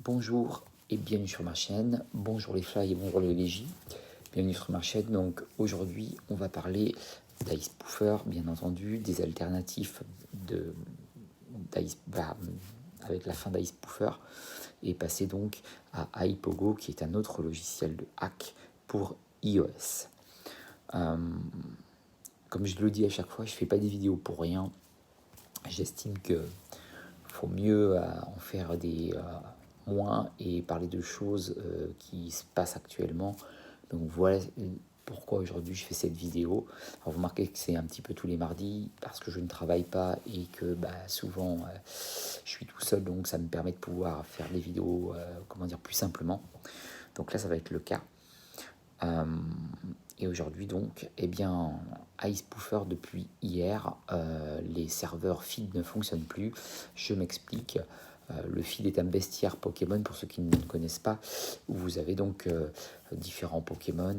Bonjour et bienvenue sur ma chaîne. Bonjour les fly et bonjour les légies. Bienvenue sur ma chaîne. Donc aujourd'hui, on va parler d'IcePoofer, bien entendu, des alternatifs avec la fin d'IcePoofer et passer donc à iPogo, qui est un autre logiciel de hack pour iOS. Comme je le dis à chaque fois, je fais pas des vidéos pour rien. J'estime que faut mieux en faire des moins et parler de choses qui se passent actuellement. Donc voilà pourquoi aujourd'hui je fais cette vidéo. Alors vous remarquez que c'est un petit peu tous les mardis parce que je ne travaille pas et que souvent je suis tout seul, donc ça me permet de pouvoir faire des vidéos plus simplement. Donc là ça va être le cas. Et aujourd'hui donc, IcePoofer depuis hier, les serveurs feed ne fonctionnent plus. Je m'explique. Le feed est un bestiaire Pokémon pour ceux qui ne connaissent pas, où vous avez donc différents Pokémon,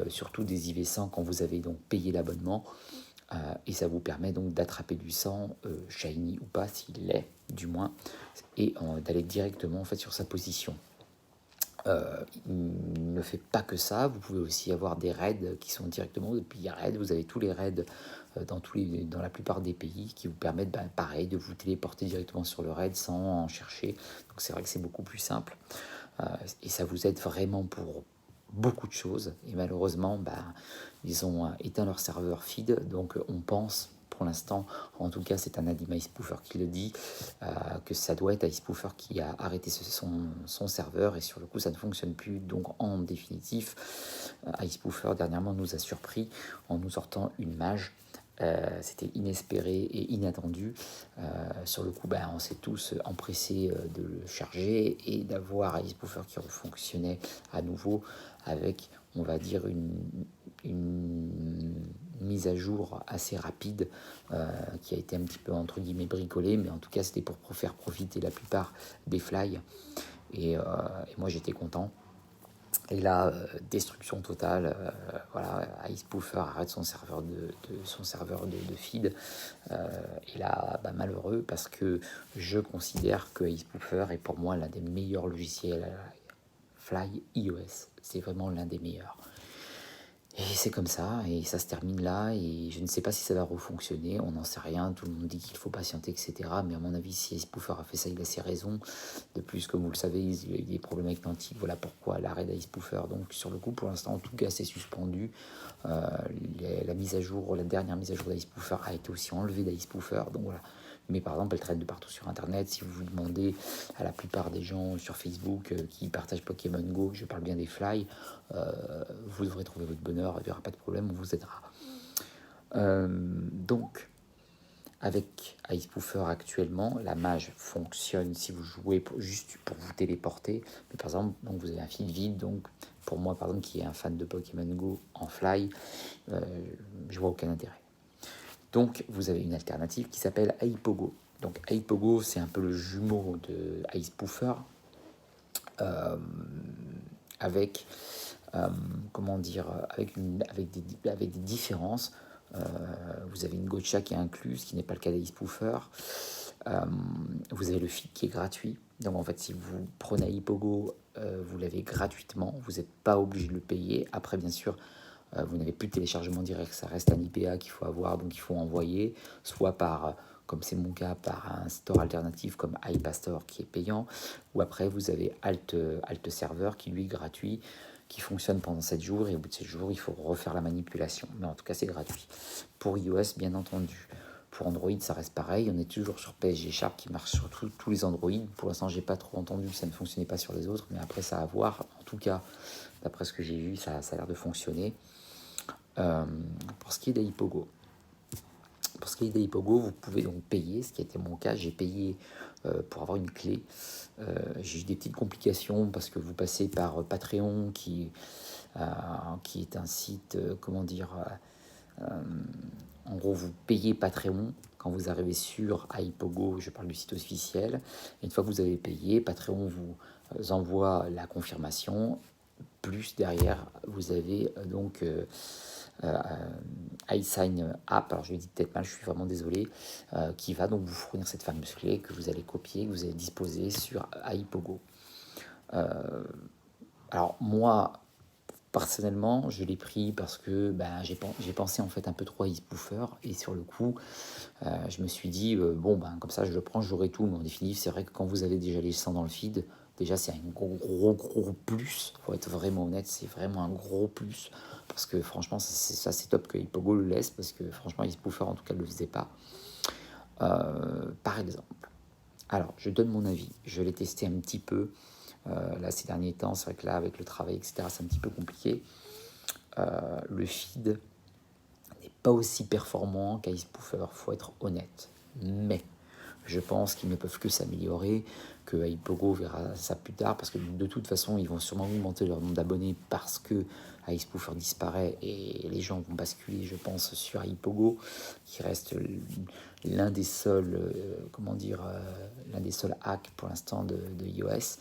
surtout des IV100 quand vous avez donc payé l'abonnement. Et ça vous permet donc d'attraper du sang, shiny ou pas, s'il l'est du moins, et d'aller directement en fait sur sa position. Il ne fait pas que ça, vous pouvez aussi avoir des raids qui sont directement depuis raid. Vous avez tous les raids dans la plupart des pays qui vous permettent pareil de vous téléporter directement sur le raid sans en chercher. Donc c'est vrai que c'est beaucoup plus simple et ça vous aide vraiment pour beaucoup de choses. Et malheureusement ils ont éteint leur serveur feed, donc on pense pour l'instant, en tout cas c'est un Nadim IcePoofer qui le dit, que ça doit être IcePoofer qui a arrêté son serveur et sur le coup ça ne fonctionne plus. Donc en définitif, IcePoofer dernièrement nous a surpris en nous sortant une mage. C'était inespéré et inattendu. Sur le coup, on s'est tous empressés de le charger et d'avoir IcePoofer qui fonctionnait à nouveau avec, on va dire, une mise à jour assez rapide qui a été un petit peu entre guillemets bricolée, mais en tout cas c'était pour faire profiter la plupart des fly et moi j'étais content. Et là, destruction totale, voilà, IcePoofer arrête son serveur de feed. Et là, malheureux parce que je considère que IcePoofer est pour moi l'un des meilleurs logiciels Fly iOS. C'est vraiment l'un des meilleurs. Et c'est comme ça, et ça se termine là, et je ne sais pas si ça va refonctionner, on n'en sait rien, tout le monde dit qu'il faut patienter, etc. Mais à mon avis, si IcePoofer a fait ça, il a ses raisons. De plus, comme vous le savez, il y a eu des problèmes avec l'antique, voilà pourquoi l'arrêt d'IcePoofer. Donc sur le coup, pour l'instant, en tout cas, c'est suspendu. La mise à jour, la dernière mise à jour d'IcePoofer a été aussi enlevée d'IcePoofer, donc voilà. Mais par exemple, elle traîne de partout sur Internet. Si vous demandez à la plupart des gens sur Facebook qui partagent Pokémon Go, je parle bien des fly, vous devrez trouver votre bonheur, il n'y aura pas de problème, on vous aidera. Donc, avec IcePoofer actuellement, la mage fonctionne si vous jouez juste pour vous téléporter. Mais par exemple, donc vous avez un fil vide, donc pour moi, par exemple, qui est un fan de Pokémon Go en fly, je vois aucun intérêt. Donc, vous avez une alternative qui s'appelle iPogo. Donc, iPogo, c'est un peu le jumeau de IcePoofer avec, avec des différences. Vous avez une gotcha qui est incluse, ce qui n'est pas le cas d'IcePoofer. Vous avez le feed qui est gratuit. Donc, en fait, si vous prenez iPogo, vous l'avez gratuitement. Vous n'êtes pas obligé de le payer. Après, bien sûr, vous n'avez plus de téléchargement direct, ça reste un IPA qu'il faut avoir, donc il faut envoyer, soit par, comme c'est mon cas, par un store alternatif comme iPastor qui est payant, ou après vous avez Alt Server qui lui est gratuit, qui fonctionne pendant 7 jours, et au bout de 7 jours, il faut refaire la manipulation. Mais en tout cas, c'est gratuit. Pour iOS, bien entendu. Pour Android, ça reste pareil. On est toujours sur PSG Sharp qui marche sur tous les Android. Pour l'instant, j'ai pas trop entendu que ça ne fonctionnait pas sur les autres, mais après, ça à voir. En tout cas, d'après ce que j'ai vu, ça a l'air de fonctionner. Pour ce qui est d'IPogo, vous pouvez donc payer, ce qui a été mon cas. J'ai payé pour avoir une clé. J'ai eu des petites complications parce que vous passez par Patreon qui est un site, en gros, vous payez Patreon quand vous arrivez sur iPogo, je parle du site officiel. Et une fois que vous avez payé, Patreon vous envoie la confirmation. Plus derrière, vous avez iSign App, alors je le dis peut-être mal, je suis vraiment désolé, qui va donc vous fournir cette fameuse clé que vous allez copier, que vous allez disposer sur iPogo. Alors moi, personnellement, je l'ai pris parce que j'ai pensé en fait un peu trop à Ispoofer, et sur le coup, je me suis dit, bon, comme ça je le prends, j'aurai tout. Mais en définitive, c'est vrai que quand vous avez déjà les 100 dans le feed, déjà c'est un gros plus. Faut être vraiment honnête, c'est vraiment un gros plus. Parce que franchement, c'est top que Hippogo le laisse, parce que franchement, Ispoofer en tout cas ne le faisait pas. Par exemple, alors je donne mon avis, je l'ai testé un petit peu. Là, ces derniers temps, c'est vrai que là, avec le travail, etc., c'est un petit peu compliqué. Le feed n'est pas aussi performant qu'Ispoofer, faut être honnête. Mais je pense qu'ils ne peuvent que s'améliorer, que Ipogo verra ça plus tard, parce que de toute façon, ils vont sûrement augmenter leur nombre d'abonnés parce que Ispoofer disparaît et les gens vont basculer, je pense, sur Ipogo, qui reste l'un des seuls, l'un des seuls hacks pour l'instant de iOS.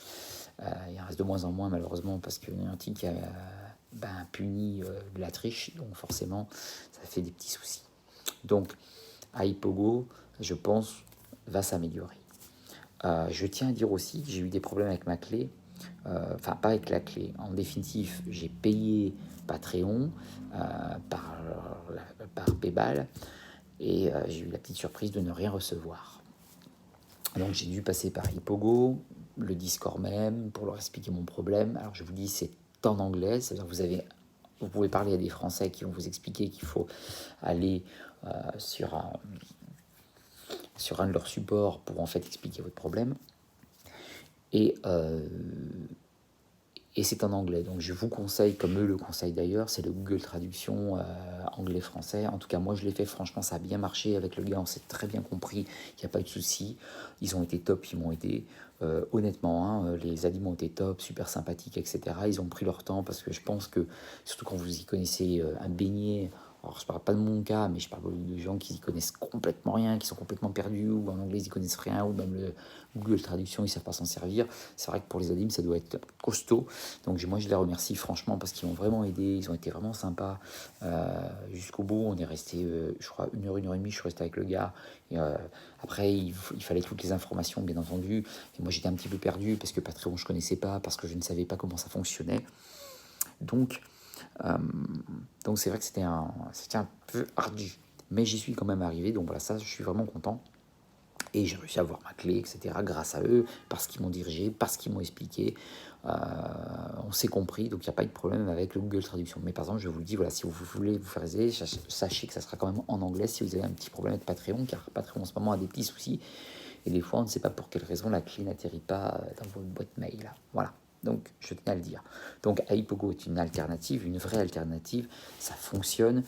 Il en reste de moins en moins, malheureusement, parce que Niantic a puni de la triche, donc forcément, ça fait des petits soucis. Donc, Ipogo, je pense, va s'améliorer. Je tiens à dire aussi que j'ai eu des problèmes avec ma clé. Enfin, pas avec la clé. En définitive, j'ai payé Patreon par PayPal, et j'ai eu la petite surprise de ne rien recevoir. Donc j'ai dû passer par Ipogo, le Discord même, pour leur expliquer mon problème. Alors je vous dis, c'est en anglais, c'est-à-dire que vous pouvez parler à des Français qui vont vous expliquer qu'il faut aller sur un de leurs supports pour en fait expliquer votre problème. Et c'est en anglais, donc je vous conseille, comme eux le conseillent d'ailleurs, c'est le Google Traduction anglais-français. En tout cas, moi je l'ai fait, franchement ça a bien marché avec le gars, on s'est très bien compris, il n'y a pas eu de souci. Ils ont été top, ils m'ont aidé. Honnêtement, les aliments ont été top, super sympathiques, etc. Ils ont pris leur temps, parce que je pense que, surtout quand vous y connaissez un beignet, alors je parle pas de mon cas, mais je parle de gens qui y connaissent complètement rien, qui sont complètement perdus, ou en anglais ils y connaissent rien, ou même le Google Traduction ils savent pas s'en servir. C'est vrai que pour les admin ça doit être costaud. Donc moi je les remercie franchement, parce qu'ils m'ont vraiment aidé, ils ont été vraiment sympas jusqu'au bout. On est resté, je crois, une heure et demie, je suis resté avec le gars. Et, après il fallait toutes les informations, bien entendu, et moi j'étais un petit peu perdu parce que Patreon je connaissais pas, parce que je ne savais pas comment ça fonctionnait. Donc c'est vrai que c'était un peu ardu, mais j'y suis quand même arrivé, donc voilà, ça je suis vraiment content. Et j'ai réussi à avoir ma clé, etc., grâce à eux, parce qu'ils m'ont dirigé, parce qu'ils m'ont expliqué. On s'est compris, donc il n'y a pas eu de problème avec le Google Traduction. Mais par exemple, je vous le dis, voilà, si vous voulez vous faire aider, sachez que ça sera quand même en anglais si vous avez un petit problème avec Patreon, car Patreon en ce moment a des petits soucis. Et des fois, on ne sait pas pour quelle raison la clé n'atterrit pas dans votre boîte mail. Voilà. Donc, je tenais à le dire. Donc, Ipogo est une alternative, une vraie alternative. Ça fonctionne.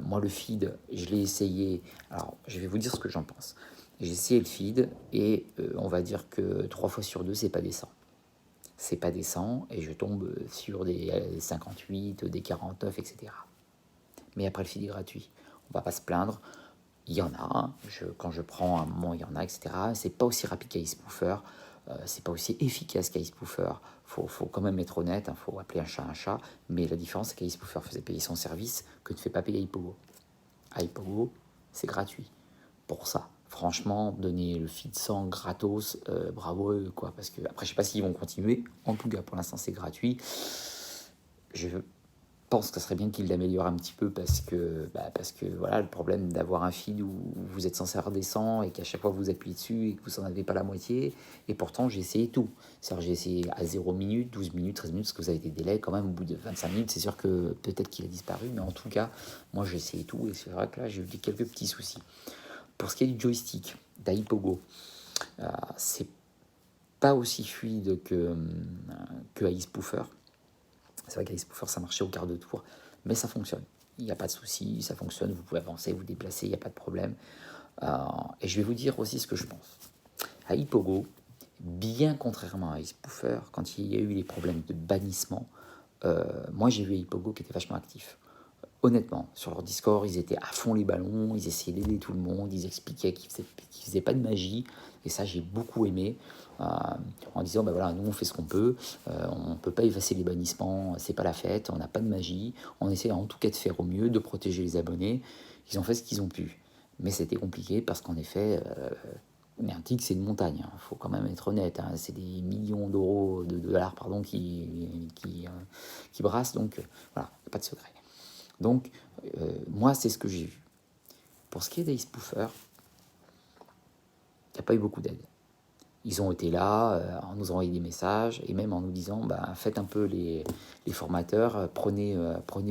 Moi, le feed, je l'ai essayé. Alors, je vais vous dire ce que j'en pense. J'ai essayé le feed, et on va dire que 3 fois sur 2, c'est pas décent. C'est pas décent, et je tombe sur des 58, des 49, etc. Mais après, le feed est gratuit. On va pas se plaindre. Il y en a, quand je prends un moment, il y en a, etc. C'est pas aussi rapide qu'Ispoofer, c'est pas aussi efficace qu'Ispoofer. Faut quand même être honnête, faut appeler un chat, mais la différence c'est qu'Ispoofer faisait payer son service, que ne fait pas payer Ipogo. À Ipogo, c'est gratuit. Pour ça, franchement, donner le feed 100 gratos, bravo eux, quoi. Parce que après, je sais pas s'ils vont continuer. En tout cas, pour l'instant, c'est gratuit. Je pense que ça serait bien qu'il l'améliore un petit peu, parce que voilà, le problème d'avoir un feed où vous êtes censé avoir des 100 et qu'à chaque fois vous appuyez dessus et que vous n'en avez pas la moitié, et pourtant j'ai essayé tout. C'est-à-dire j'ai essayé à 0 minutes, 12 minutes, 13 minutes, parce que vous avez des délais quand même. Au bout de 25 minutes, c'est sûr que peut-être qu'il a disparu, mais en tout cas, moi j'ai essayé tout, et c'est vrai que là j'ai eu quelques petits soucis. Pour ce qui est du joystick d'Ipogo, c'est pas aussi fluide que Ispoofer. C'est vrai qu'Ispoofer ça marchait au quart de tour, mais ça fonctionne. Il n'y a pas de souci, ça fonctionne, vous pouvez avancer, vous déplacer, il n'y a pas de problème. Et je vais vous dire aussi ce que je pense. À Ipogo, bien contrairement à Ispoofer, quand il y a eu les problèmes de bannissement, moi j'ai vu Ipogo qui était vachement actif. Honnêtement, sur leur Discord, ils étaient à fond les ballons, ils essayaient d'aider tout le monde, ils expliquaient qu'ils faisaient pas de magie, et ça j'ai beaucoup aimé, en disant voilà, nous on fait ce qu'on peut, on peut pas effacer les bannissements, c'est pas la fête, on n'a pas de magie, on essaie en tout cas de faire au mieux, de protéger les abonnés. Ils ont fait ce qu'ils ont pu, mais c'était compliqué parce qu'en effet, Niantic, c'est une montagne, il faut quand même être honnête, hein. C'est des millions d'euros, de dollars, pardon, qui brassent, donc voilà, pas de secret. Donc, moi, c'est ce que j'ai vu. Pour ce qui est d'Icepoofer, il n'y a pas eu beaucoup d'aide. Ils ont été là, en nous envoyant des messages, et même en nous disant, faites un peu les formateurs, prenez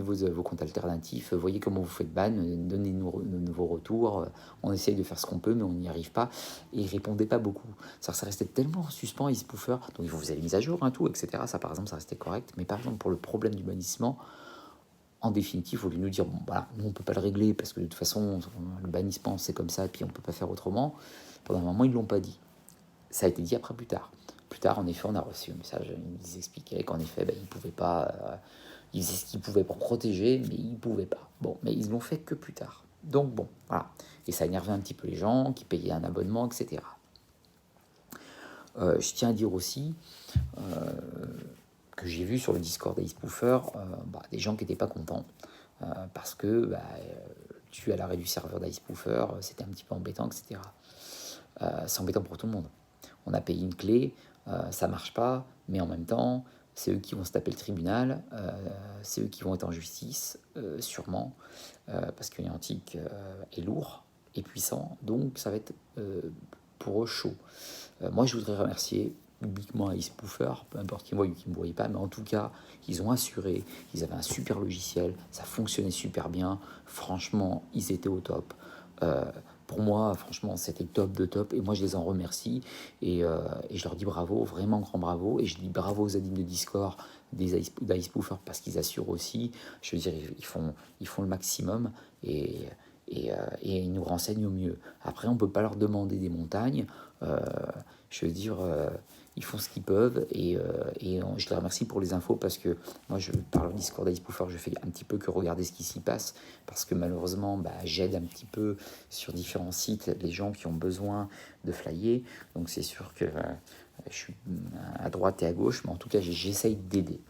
vos comptes alternatifs, voyez comment vous faites ban, donnez-nous vos retours, on essaye de faire ce qu'on peut, mais on n'y arrive pas. Et ils répondaient pas beaucoup. Ça restait tellement en suspens, Icepoofer. Donc vous avez mis à jour, tout, etc. Ça, par exemple, ça restait correct. Mais par exemple, pour le problème du bannissement, en définitive, au lieu de nous dire, bon, voilà, nous, on ne peut pas le régler, parce que de toute façon, le bannissement, c'est comme ça, et puis on ne peut pas faire autrement. Pendant un moment, ils ne l'ont pas dit. Ça a été dit après plus tard. Plus tard, en effet, on a reçu un message. Ils expliquaient qu'en effet, ils ne pouvaient pas. Ils faisaient ce qu'ils pouvaient pour protéger, mais ils ne pouvaient pas. Bon, mais ils l'ont fait que plus tard. Donc bon, voilà. Et ça énervait un petit peu les gens qui payaient un abonnement, etc. Je tiens à dire aussi que j'ai vu sur le Discord d'Icepoofer des gens qui n'étaient pas contents parce que dû à l'arrêt du serveur d'Icepoofer, c'était un petit peu embêtant, etc. C'est embêtant pour tout le monde. On a payé une clé, ça marche pas, mais en même temps, c'est eux qui vont se taper le tribunal, c'est eux qui vont être en justice, sûrement, parce que Niantic est lourd et puissant, donc ça va être pour eux chaud. Moi, je voudrais remercier publiquement Icepoofer, peu importe qui me voit ou qui ne me voyait pas, mais en tout cas, ils ont assuré, ils avaient un super logiciel, ça fonctionnait super bien, franchement, ils étaient au top. Pour moi, franchement, c'était top de top, et moi, je les en remercie, et je leur dis bravo, vraiment grand bravo, et je dis bravo aux admins de Discord d'Icepoofer, parce qu'ils assurent aussi, je veux dire, ils font le maximum, et ils nous renseignent au mieux. Après, on ne peut pas leur demander des montagnes, je veux dire, ils font ce qu'ils peuvent, et je les remercie pour les infos, parce que moi, par le Discord d'Icepoofer, je fais un petit peu que regarder ce qui s'y passe, parce que malheureusement, j'aide un petit peu sur différents sites les gens qui ont besoin de flyer, donc c'est sûr que je suis à droite et à gauche, mais en tout cas, j'essaye d'aider.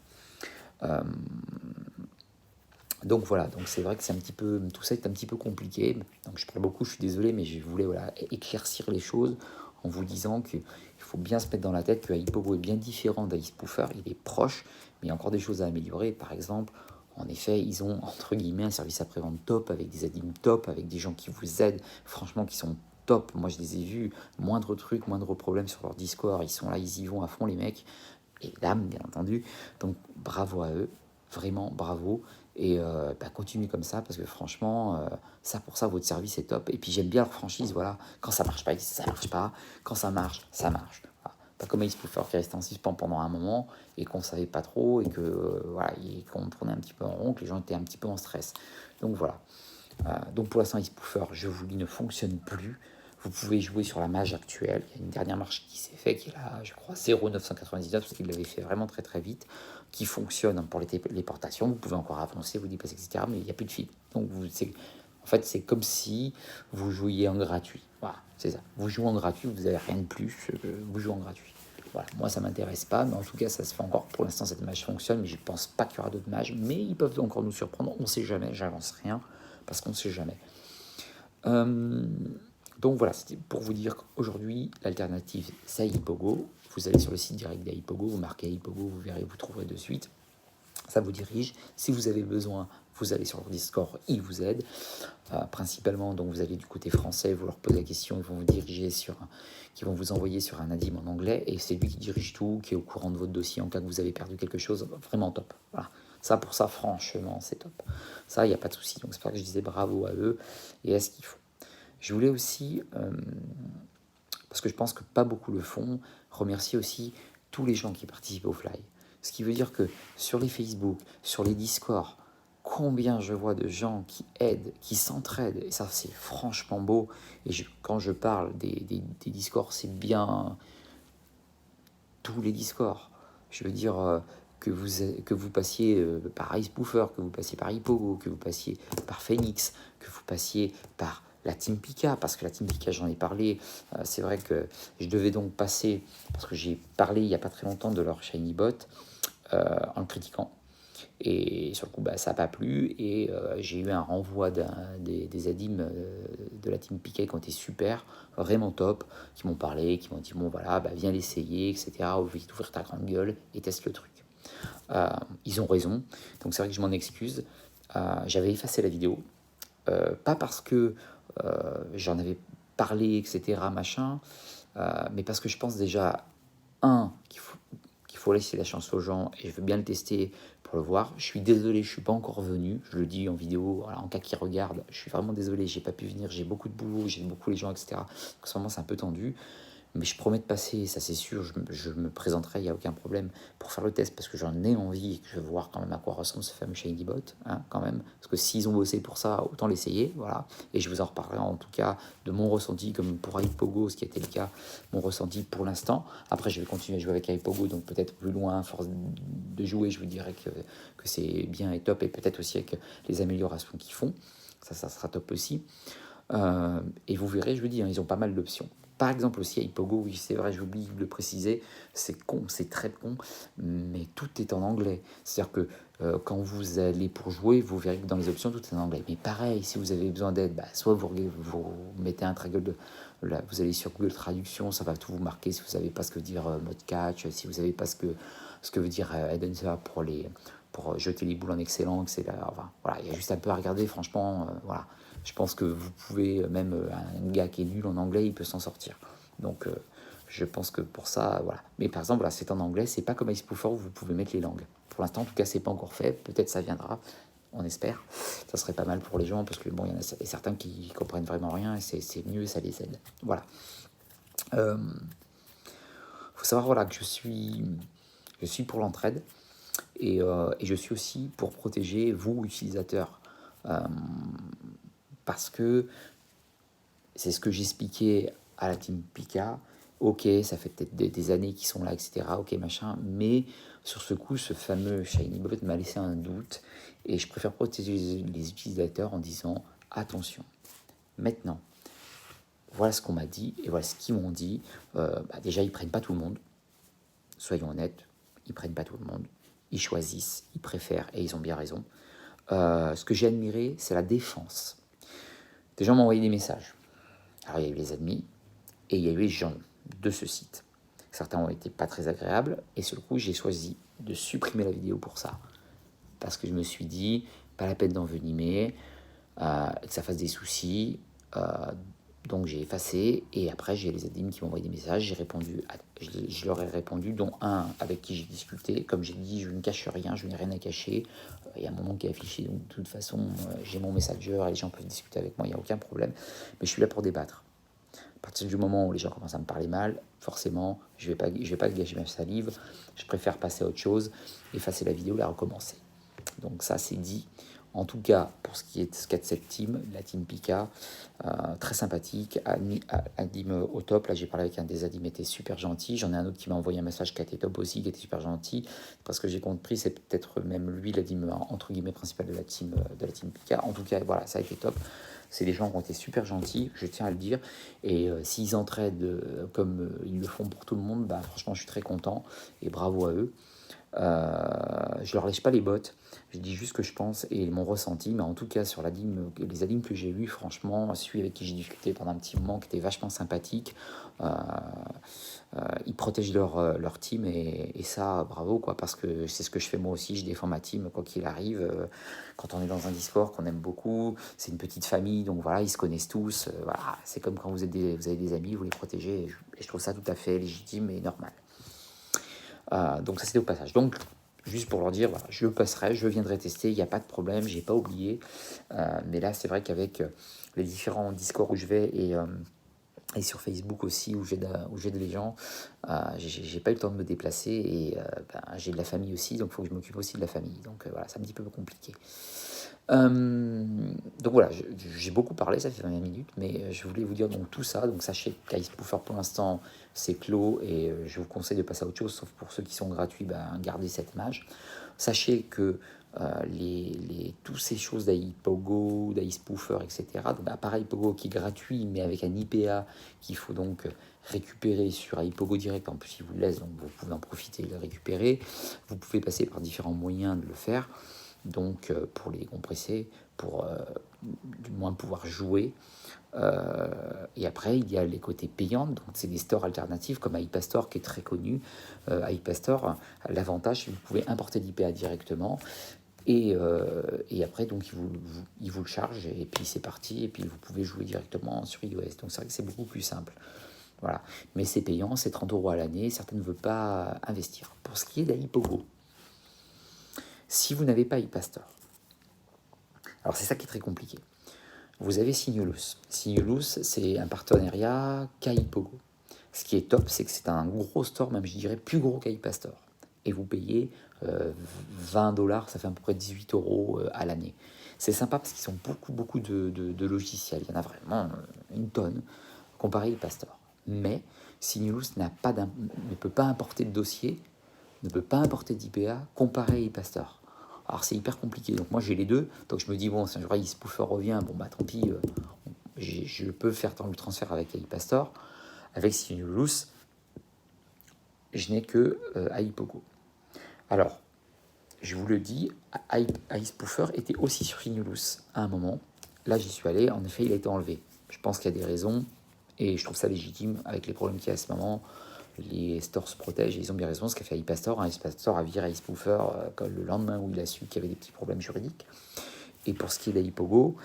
Donc voilà, donc c'est vrai que c'est un petit peu, tout ça est un petit peu compliqué. Donc je parle beaucoup, je suis désolé, mais je voulais éclaircir les choses en vous disant qu'il faut bien se mettre dans la tête que Ipogo est bien différent d'Icepoofer, il est proche, mais il y a encore des choses à améliorer. Par exemple, en effet, ils ont entre guillemets un service après-vente top, avec des admins top, avec des gens qui vous aident, franchement, qui sont top. Moi, je les ai vus, moindre truc, moindre problème sur leur Discord, ils sont là, ils y vont à fond, les mecs, et dames, bien entendu. Donc bravo à eux, vraiment bravo. Et continuez comme ça, parce que franchement, ça pour ça, votre service est top. Et puis j'aime bien leur franchise, voilà. Quand ça marche pas, ça marche pas. Quand ça marche, ça marche. Voilà. Pas comme Icepoofer qui restait en suspens pendant un moment et qu'on savait pas trop et que voilà, et qu'on tournait un petit peu en rond, que les gens étaient un petit peu en stress. Donc voilà. Donc pour l'instant, Icepoofer, je vous dis, ne fonctionne plus. Vous pouvez jouer sur la mage actuelle. Il y a une dernière marche qui s'est faite, qui est là, je crois, 0,999, parce qu'il l'avait fait vraiment très très vite, qui fonctionne pour les portations. Vous pouvez encore avancer, vous dépasser, etc. Mais il n'y a plus de feed. Donc en fait, c'est comme si vous jouiez en gratuit. Voilà, c'est ça. Vous jouez en gratuit, vous n'avez rien de plus, vous jouez en gratuit. Voilà, moi ça m'intéresse pas, mais en tout cas ça se fait encore. Pour l'instant, cette mage fonctionne, mais je pense pas qu'il y aura d'autres mages. Mais ils peuvent encore nous surprendre. On ne sait jamais. J'avance rien parce qu'on ne sait jamais. Donc voilà, c'était pour vous dire qu'aujourd'hui, l'alternative, c'est Ipogo. Vous allez sur le site direct d'Ipogo, vous marquez Ipogo, vous verrez, vous trouverez de suite. Ça vous dirige. Si vous avez besoin, vous allez sur leur Discord, ils vous aident. Principalement, donc vous allez du côté français, vous leur posez la question, ils vont vous diriger qui vont vous envoyer sur un admin en anglais, et c'est lui qui dirige tout, qui est au courant de votre dossier en cas que vous avez perdu quelque chose. Vraiment top. Voilà. Ça, pour ça, franchement, c'est top. Ça, il n'y a pas de souci. Donc c'est pour ça que je disais bravo à eux et à ce qu'ils font. Je voulais aussi, parce que je pense que pas beaucoup le font, remercier aussi tous les gens qui participent au Fly. Ce qui veut dire que sur les Facebook, sur les Discord, combien je vois de gens qui aident, qui s'entraident, et ça c'est franchement beau. Et quand je parle des Discords, c'est bien tous les Discords. Je veux dire que vous passiez par Icepoofer, que vous passiez par Ipogo, que vous passiez par Phoenix, que vous passiez par la Team Pika, parce que la Team Pika, j'en ai parlé, c'est vrai que je devais donc passer, parce que j'ai parlé il n'y a pas très longtemps de leur Shiny Bot, en le critiquant. Et sur le coup, ça n'a pas plu. Et j'ai eu un renvoi des admins de la team Piquet qui ont été super, vraiment top, qui m'ont parlé, qui m'ont dit bon voilà, viens l'essayer, etc. Vite ouvrir ta grande gueule et teste le truc. Ils ont raison, donc c'est vrai que je m'en excuse. J'avais effacé la vidéo, pas parce que j'en avais parlé, etc. machin, mais parce que je pense déjà, qu'il faut laisser la chance aux gens et je veux bien le tester pour le voir. Je suis désolé, je suis pas encore venu, je le dis en vidéo, voilà, en cas qui regarde, je suis vraiment désolé, j'ai pas pu venir, j'ai beaucoup de boulot, j'ai beaucoup les gens, etc. En ce moment, c'est un peu tendu. Mais je promets de passer, ça c'est sûr, je me présenterai, il n'y a aucun problème pour faire le test parce que j'en ai envie et que je veux voir quand même à quoi ressemble ce fameux Shiny Bot, hein, quand même. Parce que s'ils ont bossé pour ça, autant l'essayer, voilà. Et je vous en reparlerai en tout cas de mon ressenti, comme pour iPogo, ce qui a été le cas, mon ressenti pour l'instant. Après, je vais continuer à jouer avec iPogo, donc peut-être plus loin, à force de jouer, je vous dirai que c'est bien et top, et peut-être aussi avec les améliorations qu'ils font. Ça sera top aussi. Et vous verrez, je vous dis, hein, ils ont pas mal d'options. Par exemple aussi à Ipogo, oui c'est vrai, j'oublie de le préciser, c'est con, c'est très con, mais tout est en anglais. C'est-à-dire que quand vous allez pour jouer, vous verrez que dans les options, tout est en anglais. Mais pareil, si vous avez besoin d'aide, soit vous mettez un triggle vous allez sur Google Traduction, ça va tout vous marquer si vous savez pas ce que veut dire mode catch, si vous savez pas ce que veut dire head answer pour jeter les boules en excellent, etc. Enfin, voilà, il y a juste un peu à regarder, franchement, voilà. Je pense que vous pouvez, même un gars qui est nul en anglais, il peut s'en sortir. Donc, je pense que pour ça, voilà. Mais par exemple, là, c'est en anglais, c'est pas comme Ice Puffer où vous pouvez mettre les langues. Pour l'instant, en tout cas, c'est pas encore fait. Peut-être ça viendra, on espère. Ça serait pas mal pour les gens parce que bon, il y en a certains qui comprennent vraiment rien et c'est mieux, ça les aide. Voilà. Faut savoir voilà que je suis pour l'entraide et je suis aussi pour protéger vous utilisateurs. Parce que c'est ce que j'expliquais à la team Pika. Ok, ça fait peut-être des années qu'ils sont là, etc. Ok, machin. Mais sur ce coup, ce fameux Shiny Bot m'a laissé un doute. Et je préfère protéger les utilisateurs en disant attention. Maintenant, voilà ce qu'on m'a dit et voilà ce qu'ils m'ont dit. Déjà, ils prennent pas tout le monde. Soyons honnêtes, ils prennent pas tout le monde. Ils choisissent, ils préfèrent et ils ont bien raison. Ce que j'ai admiré, c'est la défense. Des gens m'ont envoyé des messages. Alors, il y a eu les ennemis et il y a eu les gens de ce site. Certains ont été pas très agréables et sur le coup, j'ai choisi de supprimer la vidéo pour ça. Parce que je me suis dit, pas la peine d'envenimer, que ça fasse des soucis. Donc j'ai effacé et après j'ai les admins qui m'ont envoyé des messages. Je leur ai répondu, dont un avec qui j'ai discuté. Comme j'ai dit, je ne cache rien, je n'ai rien à cacher. Il y a mon nom qui est affiché, donc de toute façon, j'ai mon messenger et les gens peuvent discuter avec moi, il n'y a aucun problème. Mais je suis là pour débattre. À partir du moment où les gens commencent à me parler mal, forcément, je vais pas gâcher ma salive. Je préfère passer à autre chose, effacer la vidéo, la recommencer. Donc ça, c'est dit. En tout cas, pour ce qui est de cette team, la team Pika, très sympathique, Adim au top. Là, j'ai parlé avec un des Adim, était super gentil. J'en ai un autre qui m'a envoyé un message qui était top aussi, qui était super gentil. Parce que j'ai compris, c'est peut-être même lui, l'Adim entre guillemets principal de la team Pika. En tout cas, voilà, ça a été top. C'est des gens qui ont été super gentils, je tiens à le dire. Et s'ils entraident comme ils le font pour tout le monde, franchement, je suis très content et bravo à eux. Je leur lèche pas les bottes, je dis juste ce que je pense et mon ressenti, mais en tout cas sur les admins que j'ai eu, franchement, celui avec qui j'ai discuté pendant un petit moment, qui était vachement sympathique, ils protègent leur team et ça, bravo quoi, parce que c'est ce que je fais moi aussi, je défends ma team quoi qu'il arrive. Quand on est dans un Discord qu'on aime beaucoup, c'est une petite famille, donc voilà, ils se connaissent tous, voilà, c'est comme quand vous avez des amis, vous les protégez, et je trouve ça tout à fait légitime et normal. Donc ça c'était au passage. Donc juste pour leur dire, voilà, je passerai, je viendrai tester, il n'y a pas de problème, j'ai pas oublié. Mais là c'est vrai qu'avec les différents Discord où je vais et sur Facebook aussi où j'aide les gens, j'ai pas eu le temps de me déplacer et j'ai de la famille aussi, donc il faut que je m'occupe aussi de la famille. Donc voilà, c'est un petit peu compliqué. Donc voilà, j'ai beaucoup parlé, ça fait 20 minutes, mais je voulais vous dire donc tout ça. Donc sachez qu'Icepoofer pour l'instant c'est clos et je vous conseille de passer à autre chose, sauf pour ceux qui sont gratuits, gardez cette image. Sachez que tous ces choses d'Ipogo, d'Icepoofer, etc. Donc appareil Pogo qui est gratuit mais avec un IPA qu'il faut donc récupérer sur Ipogo Direct. En plus, il vous le laisse, donc vous pouvez en profiter et le récupérer. Vous pouvez passer par différents moyens de le faire. Donc pour les compresser, pour du moins pouvoir jouer. Et après, il y a les côtés payants, donc c'est des stores alternatifs comme iPastor qui est très connu. iPastor, l'avantage, c'est que vous pouvez importer l'IPA directement. Et après, donc, il vous le charge et puis c'est parti. Et puis vous pouvez jouer directement sur iOS. Donc c'est vrai que c'est beaucoup plus simple. Voilà. Mais c'est payant, c'est 30 € à l'année. Certains ne veulent pas investir. Pour ce qui est d'Ipogo, si vous n'avez pas iPastor, alors c'est ça qui est très compliqué. Vous avez Signalus. Signalus, c'est un partenariat qu'Ipogo. Ce qui est top, c'est que c'est un gros store, même je dirais plus gros qu'iPastor. Et vous payez 20 $, ça fait à peu près 18 € à l'année. C'est sympa parce qu'ils ont beaucoup de logiciels. Il y en a vraiment une tonne comparé à iPastor. Mais Signalus ne peut pas importer de dossier, ne peut pas importer d'IPA comparé à iPastor. Alors c'est hyper compliqué. Donc moi j'ai les deux. Donc je me dis, bon, si un jour Icepoofer revient, bon bah tant pis, je peux faire le transfert avec iPastor. Avec Sinulus, je n'ai que iPogo. Alors, je vous le dis, Icepoofer était aussi sur Sinulus à un moment. Là j'y suis allé, en effet il a été enlevé. Je pense qu'il y a des raisons et je trouve ça légitime avec les problèmes qu'il y a à ce moment. Les stores se protègent et ils ont bien raison. Ce qu'a fait iPastor, iPastor a viré Icepoofer le lendemain où il a su qu'il y avait des petits problèmes juridiques. Et pour ce qui est d'iPogo,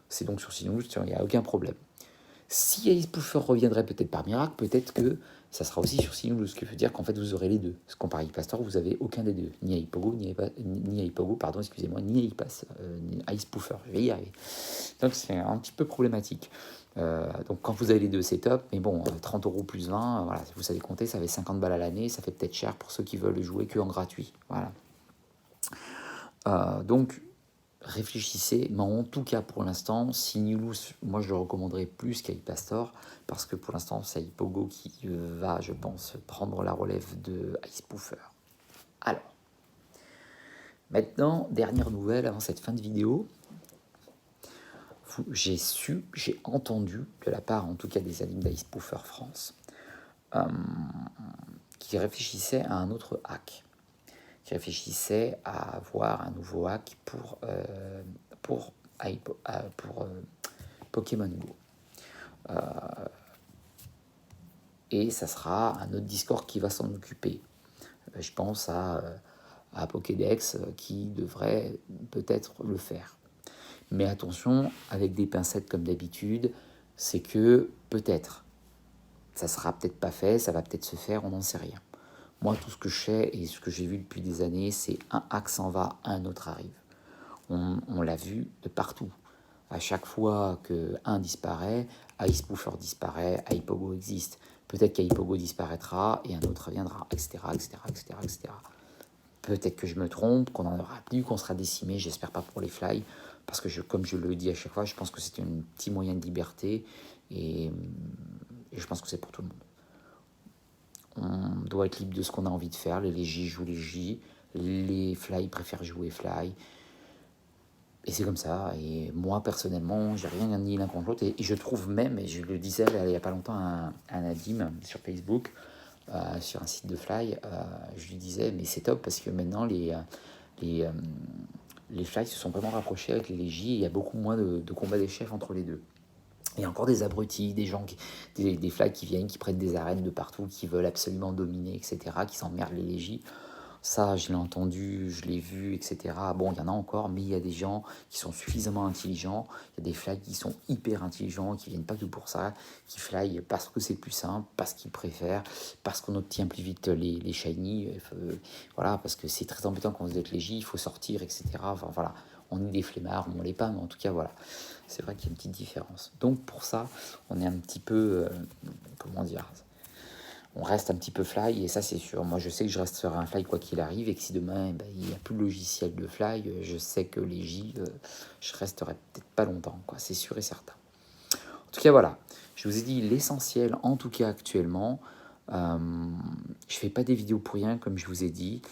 c'est donc sur Sinus, il n'y a aucun problème. Si Icepoofer reviendrait peut-être par miracle, peut-être que ça sera aussi sur Sinus, ce qui veut dire qu'en fait vous aurez les deux. Parce qu'on par iPastor, vous avez aucun des deux, ni iPogo, ni iPogo, pardon, excusez-moi, ni Icepoofer. Je vais y arriver. Donc c'est un petit peu problématique. Donc quand vous avez les deux, c'est top, mais bon, 30 € plus 20, voilà, vous savez compter, ça fait 50 balles à l'année, ça fait peut-être cher pour ceux qui veulent jouer que en gratuit. Voilà. Donc réfléchissez, mais en tout cas pour l'instant, Sinulus, moi je le recommanderais plus qu'Icepastor, parce que pour l'instant c'est Ipogo qui va, je pense, prendre la relève de Icepoofer. Alors, maintenant, dernière nouvelle avant cette fin de vidéo, j'ai entendu de la part en tout cas des admins d'Icepoofer France, qui réfléchissaient à un autre hack, qui réfléchissaient à avoir un nouveau hack pour Pokémon Go. Et ça sera un autre Discord qui va s'en occuper. Je pense à Pokédex qui devrait peut-être le faire. Mais attention, avec des pincettes comme d'habitude, c'est que peut-être, ça sera peut-être pas fait, ça va peut-être se faire, on n'en sait rien. Moi, tout ce que je sais et ce que j'ai vu depuis des années, c'est un hack s'en va, un autre arrive. On l'a vu de partout. À chaque fois qu'un disparaît, Icepoofer disparaît, Ipogo existe. Peut-être qu'Ipogo disparaîtra et un autre viendra, etc., etc., etc., etc. Peut-être que je me trompe, qu'on n'en aura plus, qu'on sera décimé, j'espère pas pour les fly, parce que comme je le dis à chaque fois, je pense que c'est un petit moyen de liberté et je pense que c'est pour tout le monde. On doit être libre de ce qu'on a envie de faire. Les légis jouent les les fly préfèrent jouer fly. Et c'est comme ça. Et moi, personnellement, j'ai rien ni l'un contre l'autre. Et je trouve même, et je le disais il n'y a pas longtemps à Nadim sur Facebook, sur un site de fly, je lui disais, mais c'est top parce que maintenant, les fly se sont vraiment rapprochés avec les légis. Et il y a beaucoup moins de combats des chefs entre les deux. Il y a encore des abrutis, des gens, des fly qui viennent, qui prennent des arènes de partout, qui veulent absolument dominer, etc., qui s'emmerdent les légis. Ça, je l'ai entendu, je l'ai vu, etc. Bon, il y en a encore, mais il y a des gens qui sont suffisamment intelligents. Il y a des fly qui sont hyper intelligents, qui viennent pas que pour ça, qui fly parce que c'est plus simple, parce qu'ils préfèrent, parce qu'on obtient plus vite les shiny. Voilà, parce que c'est très embêtant quand vous êtes léger, il faut sortir, etc. Enfin, voilà, on est des flemmards, on l'est pas, mais en tout cas, voilà. C'est vrai qu'il y a une petite différence. Donc, pour ça, on est un petit peu, comment dire, on reste un petit peu fly, et ça c'est sûr. Moi je sais que je resterai un fly quoi qu'il arrive, et que si demain il n'y a plus de logiciel de fly, je sais que les J, je resterai peut-être pas longtemps, quoi, c'est sûr et certain. En tout cas voilà, je vous ai dit l'essentiel en tout cas actuellement. Je fais pas des vidéos pour rien, comme je vous ai dit.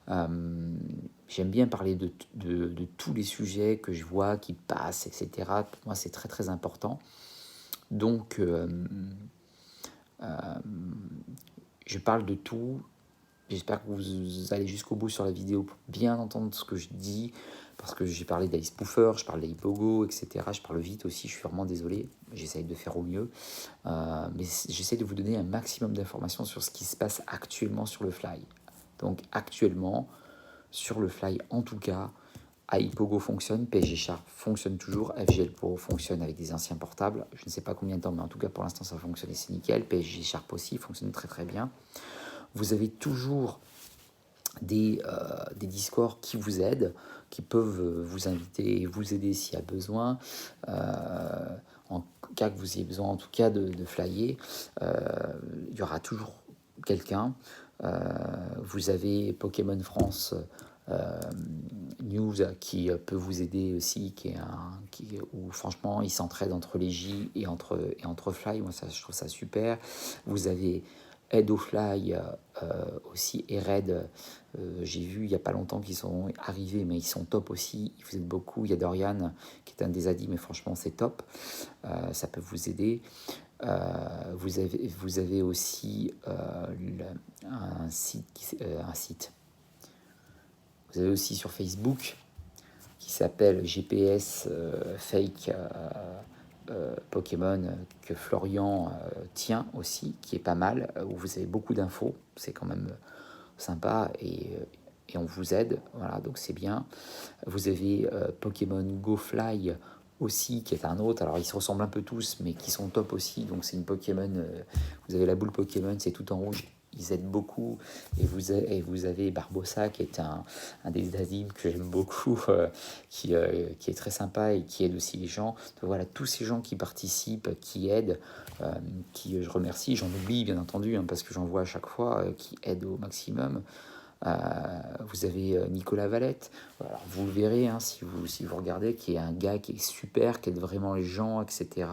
J'aime bien parler de tous les sujets que je vois qui passent, etc. Pour moi c'est très très important. Donc je parle de tout. J'espère que vous allez jusqu'au bout sur la vidéo pour bien entendre ce que je dis, parce que j'ai parlé d'iSpoofer, je parle d'iPogo, etc. Je parle vite aussi, je suis vraiment désolé, j'essaye de faire au mieux. Mais j'essaie de vous donner un maximum d'informations sur ce qui se passe actuellement sur le fly. Donc actuellement, sur le fly en tout cas, iPogo fonctionne, PSG Sharp fonctionne toujours, FGL Pro fonctionne avec des anciens portables. Je ne sais pas combien de temps, mais en tout cas pour l'instant ça fonctionne et c'est nickel. PSG Sharp aussi fonctionne très très bien. Vous avez toujours des Discord qui vous aident, qui peuvent vous inviter et vous aider s'il y a besoin. En cas que vous ayez besoin en tout cas de flyer, il y aura toujours quelqu'un. Vous avez Pokémon France News qui peut vous aider aussi, où franchement ils s'entraident entre les J et entre Fly. Moi ça, je trouve ça super. Vous avez Aide au Fly aussi, et Red, j'ai vu il n'y a pas longtemps qu'ils sont arrivés, mais ils sont top aussi, vous êtes beaucoup. Il y a Dorian qui est un des adis, mais franchement c'est top, ça peut vous aider. Vous avez aussi un site. Vous avez aussi sur Facebook qui s'appelle GPS Fake Pokémon, que Florian tient aussi, qui est pas mal, où vous avez beaucoup d'infos, c'est quand même sympa, et on vous aide, voilà, donc c'est bien. Vous avez Pokémon Go Fly aussi, qui est un autre, alors ils se ressemblent un peu tous, mais qui sont top aussi, donc c'est une Pokémon, vous avez la boule Pokémon, c'est tout en rouge, ils aident beaucoup, et vous avez Barbossa, qui est un des Azim que j'aime beaucoup, qui est très sympa et qui aide aussi les gens. Donc voilà, tous ces gens qui participent, qui aident, qui je remercie, j'en oublie bien entendu, hein, parce que j'en vois à chaque fois, qui aident au maximum. Vous avez Nicolas Valette, alors vous le verrez, hein, si vous regardez, qui est un gars qui est super, qui aide vraiment les gens, etc.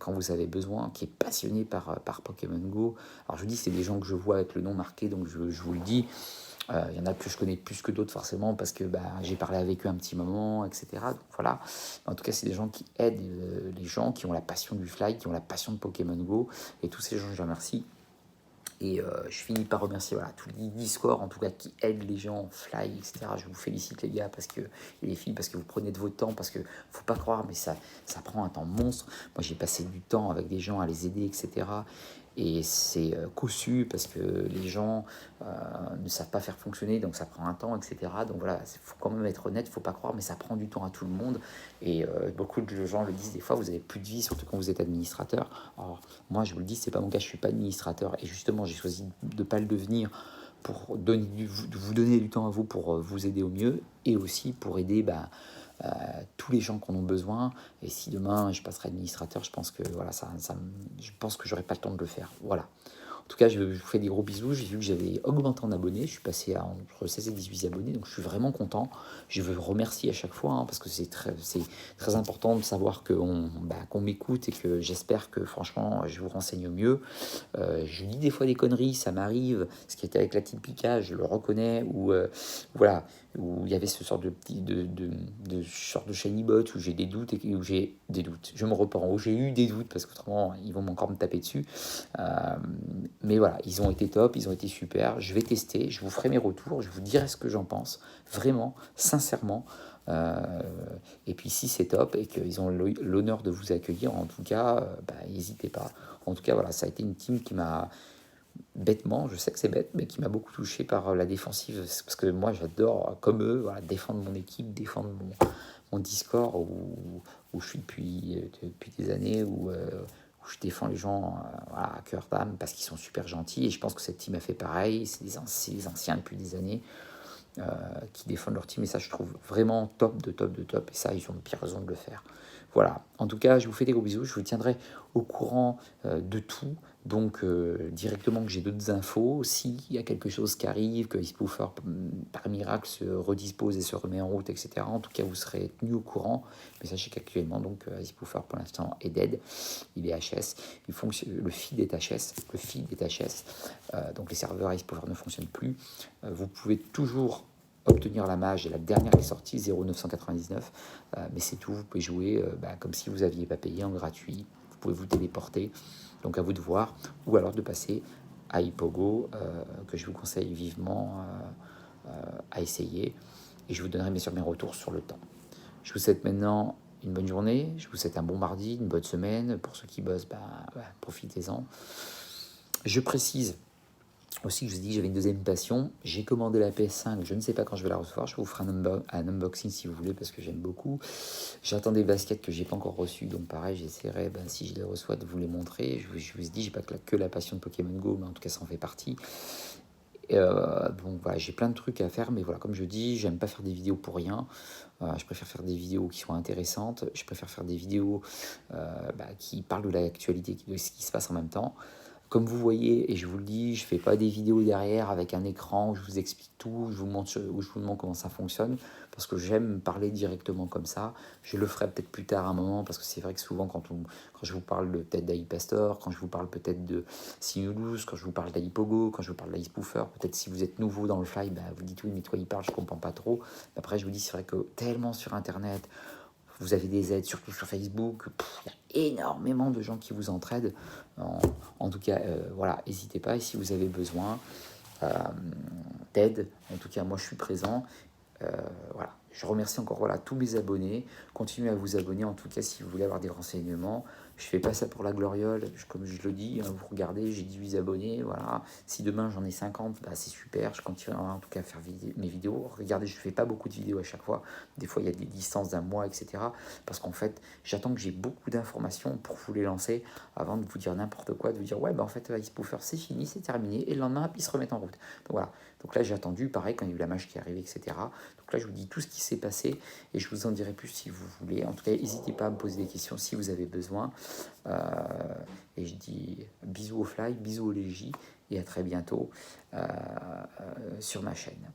Quand vous avez besoin, qui est passionné par Pokémon Go. Alors je vous dis, c'est des gens que je vois avec le nom marqué, donc je vous le dis. Il y en a que je connais plus que d'autres forcément, parce que j'ai parlé avec eux un petit moment, etc. Donc voilà. En tout cas, c'est des gens qui aident les gens, qui ont la passion du fly, qui ont la passion de Pokémon Go, et tous ces gens, je les remercie. Et je finis par remercier tous les Discord en tout cas qui aident les gens, Fly, etc. Je vous félicite les gars, parce que, et les filles, parce que vous prenez de votre temps, parce que faut pas croire, mais ça prend un temps monstre. Moi j'ai passé du temps avec des gens à les aider, etc. Et c'est cossu, parce que les gens ne savent pas faire fonctionner, donc ça prend un temps, etc. Donc voilà, il faut quand même être honnête, faut pas croire, mais ça prend du temps à tout le monde. Et beaucoup de gens le disent des fois, vous avez plus de vie, surtout quand vous êtes administrateur. Alors moi je vous le dis, c'est pas mon cas, je suis pas administrateur, et justement j'ai choisi de pas le devenir pour vous donner du temps à vous, pour vous aider au mieux, et aussi pour aider tous les gens qui en ont besoin. Et si demain je passerai administrateur, je pense que voilà, je pense que j'aurai pas le temps de le faire. Voilà. En tout cas, je vous fais des gros bisous. J'ai vu que j'avais augmenté en abonnés. Je suis passé à entre 16 et 18 abonnés, donc je suis vraiment content. Je veux remercier à chaque fois, hein, parce que c'est très important de savoir qu'on m'écoute, et que j'espère que franchement, je vous renseigne au mieux. Je dis des fois des conneries, ça m'arrive. Ce qui était avec la team Pika, je le reconnais, voilà, où il y avait ce sort de petit sorte de shiny bot, où j'ai des doutes, et où j'ai des doutes. Je me reprends, où j'ai eu des doutes, parce qu'autrement ils vont encore me taper dessus. Mais voilà, ils ont été top, ils ont été super. Je vais tester, je vous ferai mes retours, je vous dirai ce que j'en pense, vraiment, sincèrement. Et puis si c'est top et qu'ils ont l'honneur de vous accueillir, en tout cas, n'hésitez pas. En tout cas, voilà, ça a été une team qui m'a bêtement, je sais que c'est bête, mais qui m'a beaucoup touché par la défensive, parce que moi j'adore, comme eux, voilà, défendre mon équipe, défendre mon Discord, où je suis depuis des années, où je défends les gens à cœur d'âme, parce qu'ils sont super gentils, et je pense que cette team a fait pareil. C'est des anciens depuis des années, qui défendent leur team, et ça je trouve vraiment top de top de top, et ça ils ont de pire raison de le faire. Voilà, en tout cas, je vous fais des gros bisous, je vous tiendrai au courant de tout. Donc directement que j'ai d'autres infos, s'il y a quelque chose qui arrive, que Ispoofer par miracle se redispose et se remet en route, etc. En tout cas, vous serez tenu au courant. Mais sachez qu'actuellement, donc Ispoofer pour l'instant est dead, il est HS, il fonctionne, le feed est HS, donc les serveurs Ispoofer ne fonctionnent plus. Vous pouvez toujours obtenir la mage et la dernière qui est sortie 0,999, mais c'est tout. Vous pouvez jouer comme si vous n'aviez pas payé en gratuit. Vous pouvez vous téléporter, donc à vous de voir, ou alors de passer à Hippogo, que je vous conseille vivement à essayer, et je vous donnerai bien sûr mes retours sur le temps. Je vous souhaite maintenant une bonne journée, je vous souhaite un bon mardi, une bonne semaine. Pour ceux qui bossent, profitez-en. Je précise aussi que je vous ai dit que j'avais une deuxième passion. J'ai commandé la PS5, je ne sais pas quand je vais la recevoir. Je vous ferai un unboxing si vous voulez, parce que j'aime beaucoup. J'attends des baskets que j'ai pas encore reçues, donc pareil, j'essaierai, si je les reçois, de vous les montrer. Je vous ai dit, j'ai pas que la passion de Pokémon Go, mais en tout cas ça en fait partie. Donc voilà, j'ai plein de trucs à faire, mais voilà, comme je dis, j'aime pas faire des vidéos pour rien. Je préfère faire des vidéos qui sont intéressantes. Je préfère faire des vidéos qui parlent de l'actualité, de ce qui se passe en même temps. Comme vous voyez, et je vous le dis, je ne fais pas des vidéos derrière avec un écran où je vous explique tout, où je vous montre comment ça fonctionne, parce que j'aime parler directement comme ça. Je le ferai peut-être plus tard à un moment, parce que c'est vrai que souvent quand je vous parle peut-être d'Aipastor, quand je vous parle peut-être de Sinulus, quand je vous parle d'Aipogo, quand je vous parle d'Aispoofer, peut-être si vous êtes nouveau dans le fly, vous dites oui, mais toi il parle, je ne comprends pas trop. Après je vous dis, c'est vrai que tellement sur Internet, vous avez des aides, surtout sur Facebook. Il y a énormément de gens qui vous entraident. En tout cas, voilà, n'hésitez pas. Et si vous avez besoin d'aide, en tout cas, moi, je suis présent. Voilà. Je remercie encore tous mes abonnés. Continuez à vous abonner, en tout cas, si vous voulez avoir des renseignements. Je fais pas ça pour la gloriole, comme je le dis. Vous regardez, j'ai 18 abonnés. Voilà. Si demain j'en ai 50, c'est super. Je continuerai en tout cas à faire mes vidéos. Regardez, je fais pas beaucoup de vidéos à chaque fois. Des fois, il y a des distances d'un mois, etc. Parce qu'en fait, j'attends que j'ai beaucoup d'informations pour vous les lancer avant de vous dire n'importe quoi, de vous dire ouais, en fait, Ispoofer, c'est fini, c'est terminé. Et le lendemain, ils se remettent en route. Donc voilà. Donc là, j'ai attendu, pareil, quand il y a eu la mage qui est arrivée, etc. Donc là, je vous dis tout ce qui s'est passé et je vous en dirai plus si vous voulez. En tout cas, n'hésitez pas à me poser des questions si vous avez besoin. Et je dis bisous au fly, bisous au légie et à très bientôt sur ma chaîne.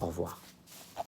Au revoir.